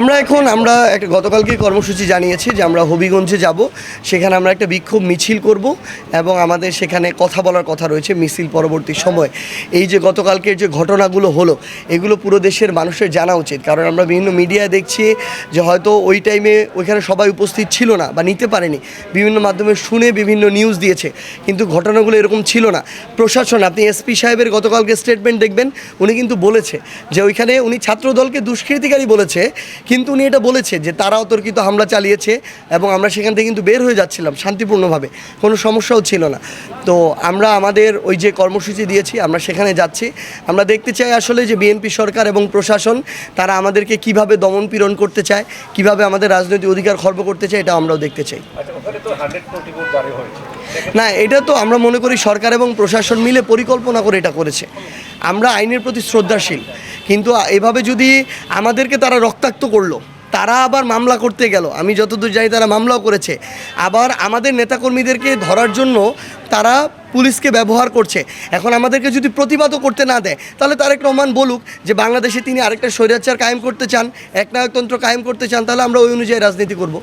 আমরা একটা গতকালকে কর্মসূচি জানিয়েছি যে আমরা হবিগঞ্জে যাব, সেখানে আমরা একটা বিক্ষোভ মিছিল করব এবং আমাদের সেখানে কথা বলার কথা রয়েছে মিছিল পরবর্তী সময়। এই যে গতকালকের যে ঘটনাগুলো হলো এগুলো পুরো দেশের মানুষের জানা উচিত, কারণ আমরা বিভিন্ন মিডিয়ায় দেখছি যে হয়তো ওই টাইমে ওইখানে সবাই উপস্থিত ছিল না বা নিতে পারেনি, বিভিন্ন মাধ্যমে শুনে বিভিন্ন নিউজ দিয়েছে, কিন্তু ঘটনাগুলো এরকম ছিল না। প্রশাসন, আপনি এসপি সাহেবের গতকালকে স্টেটমেন্ট দেখবেন, উনি কিন্তু বলেছে যে ওইখানে উনি ছাত্রদলকে দুষ্কৃতিকারী বলেছে, কিন্তু উনি এটা বলেছে যে তারা অতর্কিত হামলা চালিয়েছে এবং আমরা সেখান থেকে কিন্তু বের হয়ে যাচ্ছিলাম শান্তিপূর্ণভাবে, কোনো সমস্যাও ছিল না। তো আমরা আমাদের ওই যে কর্মসূচি দিয়েছি আমরা সেখানে যাচ্ছি। আমরা দেখতে চাই আসলে যে বিএনপি সরকার এবং প্রশাসন তারা আমাদেরকে কিভাবে দমন পীড়ন করতে চায়, কিভাবে আমাদের রাজনৈতিক অধিকার খর্ব করতে চায়, এটা আমরাও দেখতে চাই। না, এটা তো আমরা মনে করি সরকার এবং প্রশাসন মিলে পরিকল্পনা করে এটা করেছে। আমরা আইনের প্রতি শ্রদ্ধাশীল, কিন্তু এভাবে যদি আমাদেরকে তারা রক্তাক্ত করলো, তারা আবার মামলা করতে গেল, আমি যতদূর জানি তারা মামলাও করেছে, আবার আমাদের নেতাকর্মীদেরকে ধরার জন্য তারা পুলিশকে ব্যবহার করছে। এখন আমাদেরকে যদি প্রতিবাদও করতে না দেয়, তাহলে তারেক রহমান বলুক যে বাংলাদেশে তিনি আরেকটা স্বৈরাচার কায়েম করতে চান, একনায়কতন্ত্র কায়েম করতে চান, তাহলে আমরা ওই অনুযায়ী রাজনীতি করব।